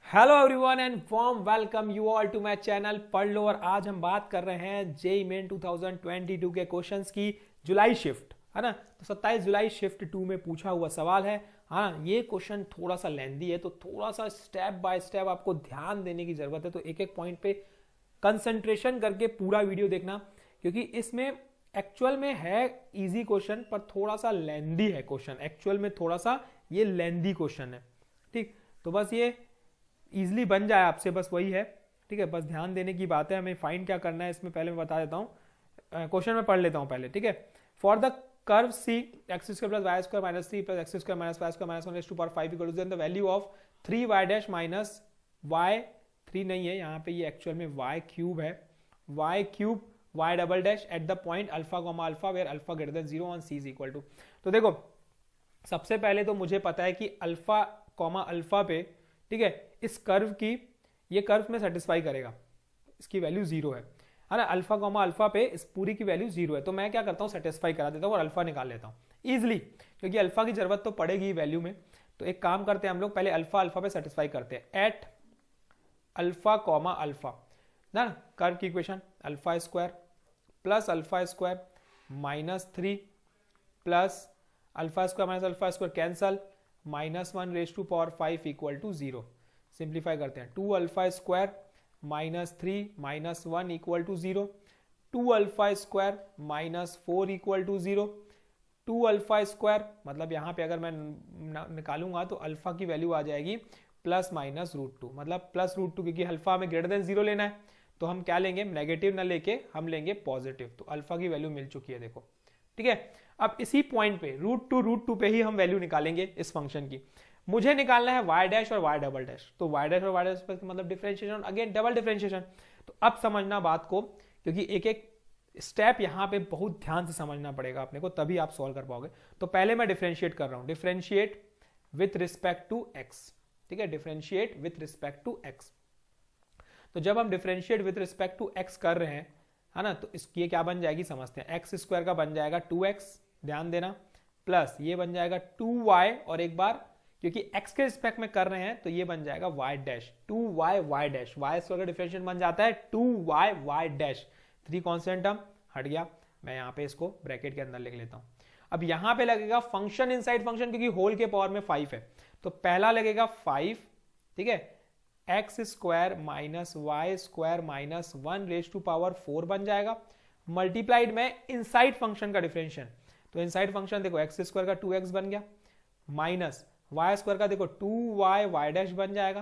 Hello everyone and warm welcome you all to my channel पढ़ लो। और आज हम बात कर रहे हैं जेईई मेन 2022 के क्वेश्चंस की जुलाई शिफ्ट, है ना। तो 27 जुलाई शिफ्ट 2 में पूछा हुआ सवाल है। हाँ, ये क्वेश्चन थोड़ा सा लेंदी है, तो थोड़ा सा स्टेप बाय स्टेप आपको ध्यान देने की जरूरत है। तो एक एक पॉइंट पे कंसंट्रेशन करके पूरा वीडियो देखना, क्योंकि इसमें एक्चुअल में है इजी क्वेश्चन पर थोड़ा सा लेंदी है क्वेश्चन। एक्चुअल में थोड़ा सा ये लेंदी क्वेश्चन है, ठीक। तो बस ये इजिली बन जाए आपसे, बस वही है, ठीक है। बस ध्यान देने की बात है। हमें फाइंड क्या करना है इसमें पहले मैं बता देता हूँ। क्वेश्चन में पढ़ लेता हूँ पहले, ठीक है। For the curve C x square plus y square minus 3 plus x square minus y square minus 1 to power 5 equal to the value of 3 y dash minus y 3 नहीं है यहाँ पे, ये एक्चुअल में वाई क्यूब है। Y cube y double dash at the point alpha comma alpha where alpha greater than 0 on C is equal to. तो देखो, सबसे पहले तो मुझे पता है कि अल्फा कॉमा अल्फा पे, ठीक है, इस कर्व की, ये कर्व में सेटिस्फाई करेगा, इसकी वैल्यू 0 है ना। अल्फा कॉमा अल्फा पे इस पूरी की वैल्यू 0 है, तो मैं क्या करता हूँ, सेटिस्फाई करा देता हूँ और अल्फा निकाल लेता हूँ इजिली, क्योंकि अल्फा की जरूरत तो पड़ेगी वैल्यू में। तो एक काम करते हैं हम लोग, पहले अल्फा अल्फा पे सेटिस्फाई करते हैं। एट अल्फा कॉमा अल्फा ना, कर्व की equation alpha square plus alpha square minus 3 plus alpha square minus alpha square cancel minus 1 raise to power 5 equal to 0। Simplify करते हैं, 2 alpha square minus 3 minus 1 equal to 0, 2 alpha square minus 4 equal to 0, 2 alpha square मतलब यहाँ पे अगर मैं निकालूंगा तो alpha की वैल्यू आ जाएगी प्लस माइनस रूट 2, मतलब प्लस रूट 2, क्योंकि अल्फा हमें ग्रेटर देन 0 लेना है, तो हम क्या लेंगे, नेगेटिव ना लेके हम लेंगे पॉजिटिव। तो अल्फा की वैल्यू मिल चुकी है, देखो, ठीक है। अब इसी पॉइंट पे रूट टू पे ही हम वैल्यू निकालेंगे इस फंक्शन की। मुझे निकालना है y डैश और y डबल डैश, तो y डैश और y डैश मतलब डिफरेंशिएशन, अगेन डबल डिफरेंशिएशन। तो अब समझना बात को, क्योंकि एक एक स्टेप यहां पे बहुत ध्यान से समझना पड़ेगा अपने को, तभी आप सॉल्व कर पाओगे। तो पहले मैं डिफरेंशिएट कर रहा हूं, differentiate with respect to x, ठीक है, differentiate with respect to x। तो जब हम differentiate with respect to x कर रहे हैं, है ना, तो इसकी क्या बन जाएगी समझते हैं। एक्स स्क्वायर का बन जाएगा 2x, ध्यान देना, प्लस ये बन जाएगा 2y, और एक बार क्योंकि x के रिस्पेक्ट में कर रहे हैं तो ये बन जाएगा y dash, 2y y dash, y square का डिफरेंशिएट बन जाता है 2y y dash. 3 constant term हट गया, मैं यहाँ पे इसको ब्रैकेट के अंदर लिख लेता हूँ। अब यहाँ पे लगेगा फंक्शन इनसाइड फंक्शन, क्योंकि होल के पावर में 5 है, तो पहला लगेगा 5, ठीक है, x square minus y square minus 1 raise to power 4 बन जाएगा, मल्टीप्लाइड में इनसाइड फंक्शन का डिफरेंशिएशन। तो इनसाइड फंक्शन देखो, एक्स स्क्वायर का 2x बन गया, माइनस वाई स्क्वायर का देखो 2y y डैश बन जाएगा,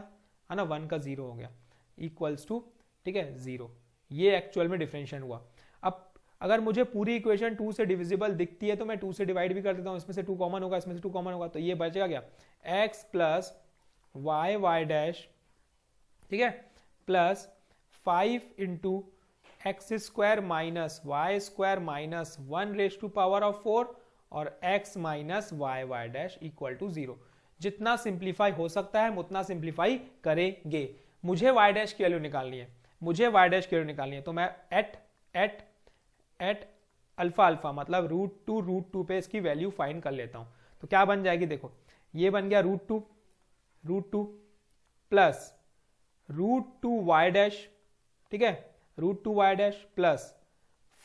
है ना, 1 का 0 हो गया, इक्वल्स टू, ठीक है, 0। ये एक्चुअल में डिफरेंशिएशन हुआ। अब अगर मुझे पूरी इक्वेशन 2 से डिविजिबल दिखती है तो मैं 2 से डिवाइड भी कर देता हूँ, इसमें से 2 कॉमन होगा, इसमें से 2 कॉमन होगा, तो ये बचेगा क्या, x plus y y dash, ठीक है, plus 5 into x square minus y square minus 1 raise to power of 4 और x minus y y dash equal to 0। जितना सिंप्लीफाई हो सकता है हम उतना सिंप्लीफाई करेंगे। मुझे y डैश की वैल्यू निकालनी है, मुझे y डैश की वैल्यू निकालनी है, तो मैं एट अल्फा अल्फा मतलब रूट टू पे इसकी वैल्यू फाइंड कर लेता हूं। तो क्या बन जाएगी, देखो, ये बन गया root two plus root two y dash, ठीक है, root two y dash plus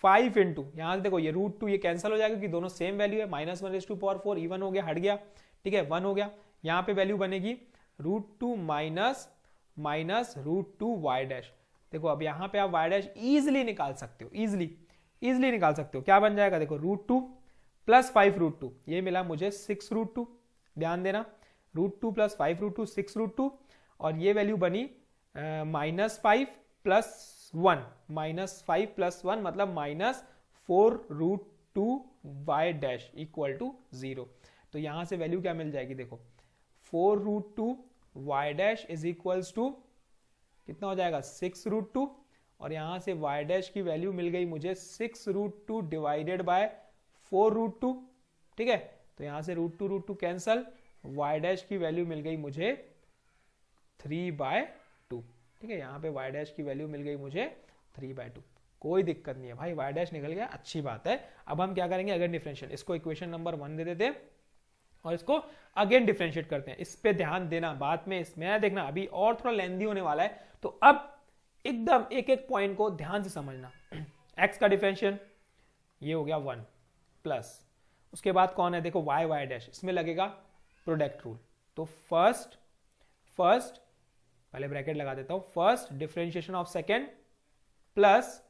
5 into, यहां से देखो ये रूट टू ये कैंसिल हो जाएगा क्योंकि दोनों सेम वैल्यू है, minus 1 raise to power 4, even हो गया, हट गया, ठीक है, 1 हो गया। यहां पे वैल्यू बनेगी root two minus root two y dash. देखो अब यहां पे आप वाई डैश इजिली निकाल सकते हो, इजिली निकाल सकते हो। क्या बन जाएगा, देखो, root two plus 5 root two, ये मिला मुझे 6 रूट टू, ध्यान देना, root two plus 5 root two 6 root two, और ये वैल्यू बनी माइनस 5 प्लस 1, माइनस 5 प्लस 1 मतलब minus 4 root two y dash equal to 0। तो यहां से वैल्यू क्या मिल जाएगी, देखो, 4 root two y dash is equals to कितना हो जाएगा, 6 रूट टू, और यहां से वाई डैश की वैल्यू मिल गई मुझे 6 root two divided by 4 root two, ठीक है। तो यहां से root two cancel, y dash की वैल्यू मिल गई मुझे 3/2, ठीक है, यहाँ पे y डैश की वैल्यू मिल गई मुझे 3/2। कोई दिक्कत नहीं है भाई, y डैश निकल गया, अच्छी बात है। अब हम क्या करेंगे, अगर डिफरेंशियल, इसको इक्वेशन नंबर 1 दे देते, और इसको अगेन डिफरेंशिएट करते हैं। इस पे ध्यान देना, बाद में इसमें देखना, अभी और थोड़ा लेंदी होने वाला है, तो अब एकदम एक एक पॉइंट को ध्यान से समझना। x का डिफरेंशियल ये हो गया 1 प्लस, उसके बाद कौन है देखो y y डैश, इसमें लगेगा प्रोडक्ट रूल। तो फर्स्ट पहले ब्रैकेट लगा देता हूं, first differentiation of second plus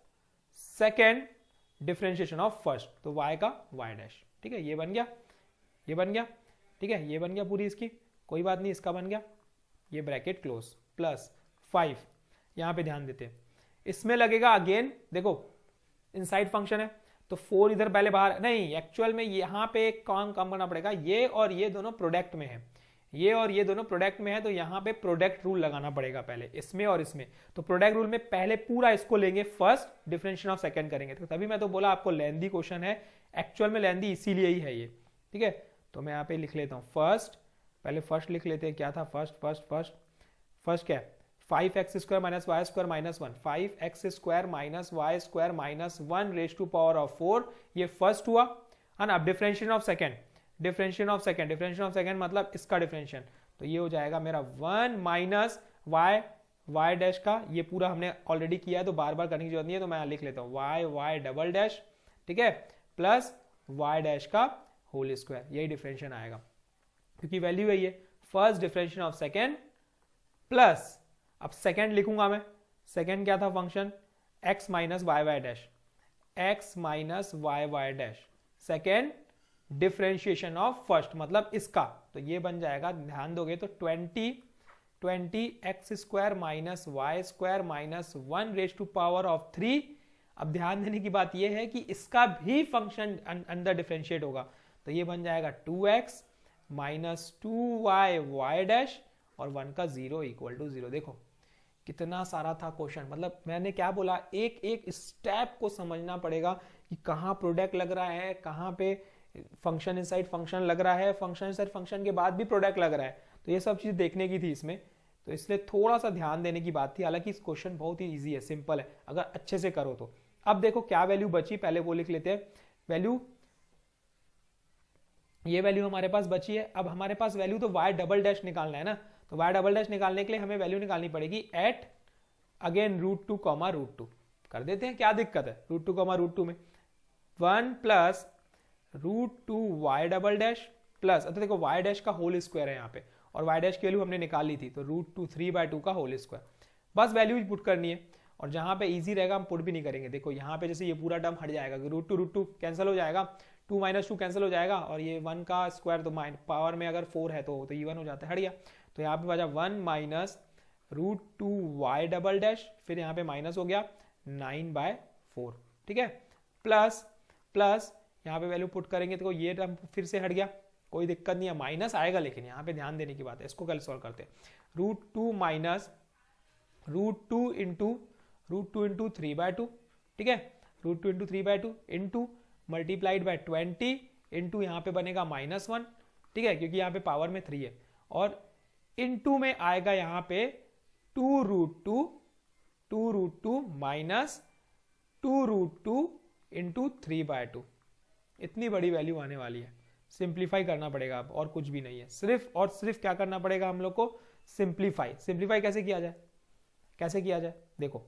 second differentiation of first, तो y का y डैश, ठीक है, ये बन गया, ये बन गया, ठीक है, ये बन गया पूरी इसकी, कोई बात नहीं, इसका बन गया, ये ब्रैकेट क्लोज, प्लस 5, यहां पे ध्यान देते हैं, इसमें लगेगा अगेन, देखो इनसाइड फंक्शन है तो 4 इधर पहले बाहर नहीं, एक्चुअल में यहां पे एक काम करना पड़ेगा, ये और ये दोनों प्रोडक्ट में है, ये और ये दोनों प्रोडक्ट में है, तो यहां पे प्रोडक्ट रूल लगाना पड़ेगा पहले इसमें और इसमें। तो प्रोडक्ट रूल में पहले पूरा इसको लेंगे, फर्स्ट डिफरेंशिएशन ऑफ सेकंड करेंगे, तो तभी मैं तो बोला आपको लेंदी क्वेश्चन है, एक्चुअल में लेंदी इसीलिए ही है ये, ठीक है। तो मैं यहाँ पे लिख लेता हूँ फर्स्ट, पहले फर्स्ट लिख लेते हैं, क्या था फर्स्ट क्या है 5x square minus y square minus 1, 5x square minus y square minus 1 raise to power of 4, ये फर्स्ट हुआ है ना। अब डिफरेंशिएशन ऑफ सेकंड मतलब इसका डिफरेंशिएशन, तो ये हो जाएगा मेरा 1 माइनस y डैश का, ये पूरा हमने ऑलरेडी किया है तो बार बार करने की जरूरत नहीं है, तो मैं लिख लेता हूँ y डबल डैश, ठीक है, प्लस y डैश का होल स्क्वायर, यही डिफरेंशिएशन आएगा क्योंकि वैल्यू है ये, first differentiation of second plus, अब सेकंड लिखूंगा मैं, सेकंड क्या था function x minus y y dash, x minus y y dash, second differentiation of first मतलब इसका, तो ये बन जाएगा, ध्यान दोगे तो 20 x square minus y square minus 1 raise to power of 3। अब ध्यान देने की बात यह है कि इसका भी फंक्शन अंदर डिफरेंशिएट होगा, तो ये बन जाएगा 2x minus 2y Y dash और 1 का 0 इक्वल टू 0। देखो कितना सारा था क्वेश्चन, मतलब मैंने क्या बोला, एक एक स्टेप को समझना पड़ेगा कि कहाँ प्रोडक्ट लग रहा है, कहाँ पे फंक्शन इनसाइड फंक्शन लग रहा है, फंक्शन इनसाइड फंक्शन के बाद भी प्रोडक्ट लग रहा है, तो ये सब चीज देखने की थी इसमें, तो इसलिए थोड़ा सा ध्यान देने की बात थी। हालांकि इस क्वेश्चन बहुत ही इजी है, सिंपल है अगर अच्छे से करो तो। अब देखो क्या वैल्यू बची, पहले वो लिख लेते हैं वैल्यू, ये वैल्यू हमारे पास बची है। अब हमारे पास वैल्यू तो y डबल डैश निकालना है ना, तो y डबल डैश निकालने के लिए हमें वैल्यू निकालनी पड़ेगी एट अगेन √2 कॉमा √2, कर देते हैं, क्या दिक्कत है, √2 कॉमा √2 में 1 plus √2 y double dash plus, तो देखो y डैश का होल स्क्वायर है यहाँ पे, और y डैश की वैल्यू हमने निकाल ली थी, तो √2 3/2 का होल स्क्वायर, बस वैल्यू पुट करनी है। और जहां पे इजी रहेगा हम पुट भी नहीं करेंगे, देखो यहाँ पे जैसे ये पूरा टर्म हट जाएगा, √2 कैंसिल हो जाएगा, 2 माइनस 2 कैंसिल हो जाएगा, और ये 1 का स्क्वायर तो पावर में अगर 4 है तो इवन हो जाता है, हट गया। तो यहाँ पे बचा 1 माइनस √2 y डबल डैश, फिर यहाँ पे माइनस हो गया 9/4, ठीक है, प्लस प्लस यहाँ पे वैल्यू पुट करेंगे तो ये टर्म फिर से हट गया, कोई दिक्कत नहीं है, माइनस आएगा, लेकिन यहाँ पे ध्यान देने की बात है, इसको कल सॉल्व करते हैं। √2 माइनस √2 इंटू 3/2, ठीक है, √2 into 3/2 into multiplied by 20 into यहाँ पे बनेगा -1, ठीक है, क्योंकि यहाँ पे पावर में 3 है, और इंटू में आएगा यहाँ पे 2√2 माइनस 2√2 इंटू 3/2, इतनी बड़ी वैल्यू आने वाली है। सिंप्लीफाई करना पड़ेगा अब, और कुछ भी नहीं है, सिर्फ और सिर्फ क्या करना पड़ेगा हम लोग को, सिंप्लीफाई कैसे किया जाए, देखो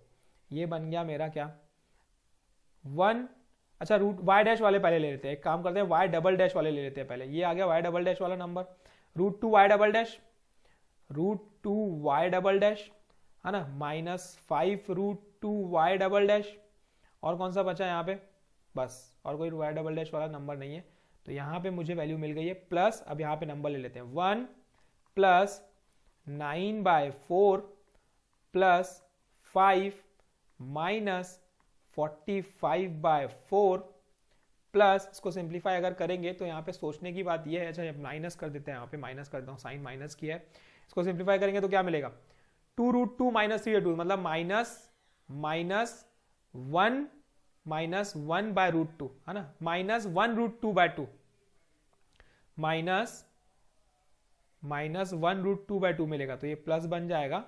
ये बन गया मेरा क्या 1, अच्छा रूट y डैश वाले पहले ले लेते हैं, एक काम करते हैं y डबल डैश वाले ले लेते हैं पहले, ये आ गया y डबल डैश वाला नंबर, √2 y डबल डैश है ना, -5 √2 y डबल डैश, और कौन सा बचा यहाँ पे, बस और कोई y डबल डैश वाला नंबर नहीं है, तो यहाँ पे मुझे वैल्यू मिल गई है, प्लस अब यहाँ पे नंबर ले लेते हैं 1 प्लस 9/4 प्लस 5 माइनस 45/4 प्लस, इसको सिंप्लीफाई अगर करेंगे तो यहाँ पे सोचने की बात ये है, अच्छा माइनस कर देते हैं, यहाँ पे माइनस कर देता हूँ, साइन माइनस किया है, इसको सिंप्लीफाई करेंगे तो क्या मिलेगा 2√2 माइनस 3/2 मतलब -1/√2 है ना, -1√2/2 -1√2/2 मिलेगा, तो ये प्लस बन जाएगा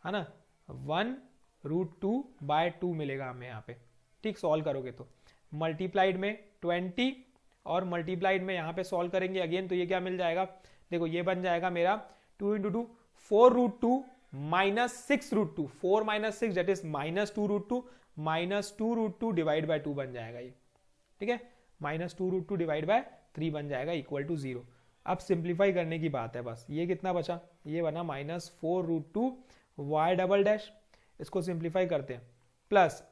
है ना, 1√2/2 मिलेगा हमें यहाँ पे, ठीक, सॉल्व करोगे तो मल्टीप्लाइड में 20 और मल्टीप्लाइड में यहाँ पे सॉल्व करेंगे अगेन, तो ये क्या मिल जाएगा, देखो ये बन जाएगा मेरा 2 into 2 4√2 minus 6√2, 4 minus 6 that is minus 2√2 minus 2√2 divide by 2 बन जाएगा ये, ठीक है, माइनस 2√2 डिवाइड बाय 3 बन जाएगा इक्वल टू 0। अब सिंप्लीफाई करने की बात है बस, ये कितना बचा, ये बना माइनस 4√2 वाई डबल डैश, इसको सिंप्लीफाई करते हैं, प्लस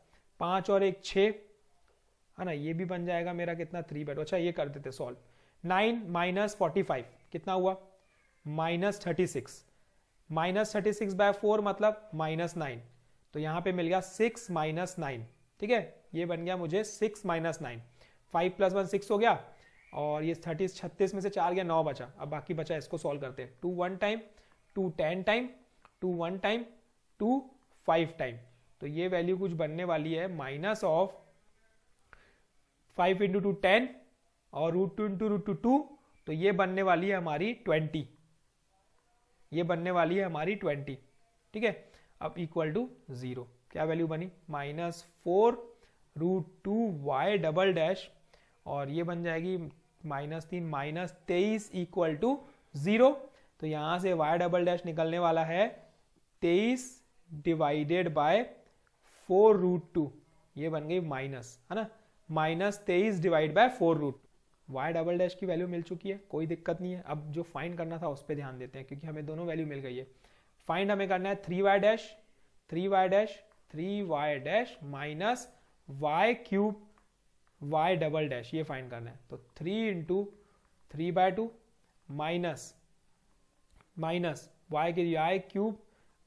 5 और 1 6 है ना, ये भी बन जाएगा मेरा कितना 3/2। अच्छा ये कर देते सॉल्व, 9 माइनस 45 कितना हुआ माइनस 36, माइनस 36 बाय 4 मतलब माइनस 9, तो यहां पे मिल गया 6 माइनस 9, ठीक है, ये बन गया मुझे 6 माइनस 9, 5 प्लस 1 6 हो गया, और ये 36 में से 4 गया 9 बचा। अब बाकी बचा इसको सॉल्व करते हैं, 2 1 टाइम 2 10 टाइम 2 1 टाइम 2 5 टाइम, तो ये वैल्यू कुछ बनने वाली है माइनस ऑफ 5 इंटू 2 10 और √2 इंटू √2 2, तो ये बनने वाली है हमारी 20, ये बनने वाली है हमारी 20, ठीक है। अब इक्वल टू 0, क्या वैल्यू बनी माइनस 4√2 वाई डबल डैश, और ये बन जाएगी माइनस 3 माइनस 23 इक्वल टू 0, तो यहां से वाई डबल डैश निकलने वाला है 23 डिवाइडेड बाय 4√2, ये बन गई माइनस, है ना, minus 23 divide by 4√2। Y double dash की वैल्यू मिल चुकी है, कोई दिक्कत नहीं है। अब जो फाइंड करना था उस पर ध्यान देते हैं, क्योंकि हमें दोनों वैल्यू मिल गई है। फाइंड हमें करना है 3y dash 3y dash minus y cube y double dash, ये फाइंड करना है। तो 3 इंटू 3/2 माइनस माइनस y के y cube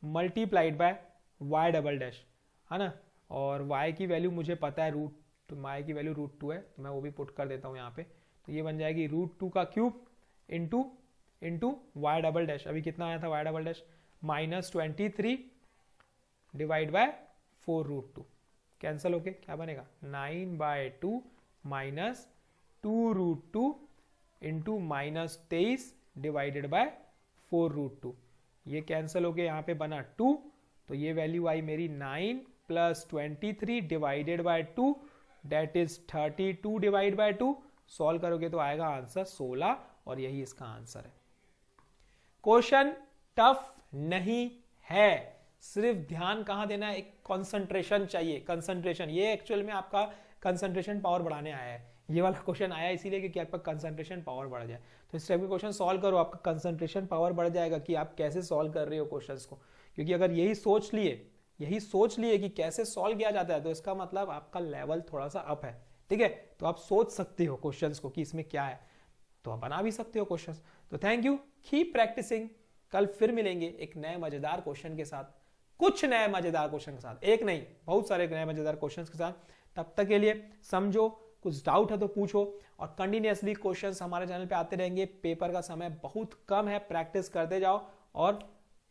multiplied by y double dash, है ना, और y की वैल्यू मुझे पता है y की वैल्यू √2 है, तो मैं वो भी पुट कर देता हूँ यहाँ पे, तो ये बन जाएगी √2 का cube into y double dash, अभी कितना आया था y double dash minus 23 divide by 4√2, cancel होके क्या बनेगा 9/2 minus 2√2 into minus 23 divided by 4√2, ये कैंसिल होके यहाँ पे बना 2, तो ये वैल्यू आई मेरी 9 plus 23 divided bye 2 that is 32 divide by 2, solve करोगे तो आएगा आंसर 16, और यही इसका आंसर है। क्वेश्चन टफ नहीं है, सिर्फ ध्यान कहां देना है, एक कंसंट्रेशन चाहिए, कंसंट्रेशन, ये एक्चुअल में आपका कंसंट्रेशन पावर बढ़ाने आया है। ये वाला क्वेश्चन आया इसीलिए क्योंकि आपका कंसंट्रेशन पावर बढ़ जाए, तो इस टाइप के क्वेश्चन सॉल्व करो, आपका कंसंट्रेशन पावर बढ़ जाएगा कि आप कैसे सॉल्व कर रहे हो क्वेश्चंस को। क्योंकि अगर यही सोच लिए कि कैसे सॉल्व किया जाता है, तो इसका मतलब आपका लेवल थोड़ा सा अप है, ठीक है, तो आप सोच सकते हो क्वेश्चंस को कि इसमें क्या है, तो आप बना भी सकते हो क्वेश्चंस। तो थैंक यू, कीप प्रैक्टिसिंग, कल फिर मिलेंगे एक नए मजेदार क्वेश्चन के साथ, कुछ नए मजेदार क्वेश्चन के साथ, एक नहीं बहुत सारे नए मजेदार क्वेश्चन के साथ। तब तक के लिए समझो, कुछ डाउट है तो पूछो, और कंटिन्यूअसली क्वेश्चंस हमारे चैनल पे आते रहेंगे। पेपर का समय बहुत कम है, प्रैक्टिस करते जाओ और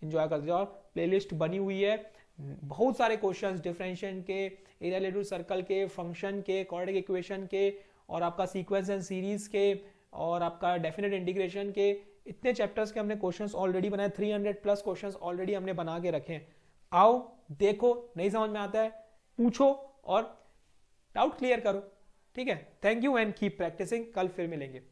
एंजॉय करते जाओ। प्लेलिस्ट बनी हुई है, बहुत सारे क्वेश्चंस डिफरेंशिएशन के, एरिया रिलेटिव सर्कल के, फंक्शन के, क्वाड्रेटिक इक्वेशन के, और आपका सीक्वेंस एंड सीरीज के, और आपका डेफिनेट इंटीग्रेशन के, इतने चैप्टर्स के हमने क्वेश्चंस ऑलरेडी बनाए, 300 प्लस क्वेश्चंस ऑलरेडी हमने बना के रखे हैं। आओ देखो, नहीं समझ में आता है पूछो और डाउट क्लियर करो, ठीक है। Thank you and keep practising, कल फिर मिलेंगे।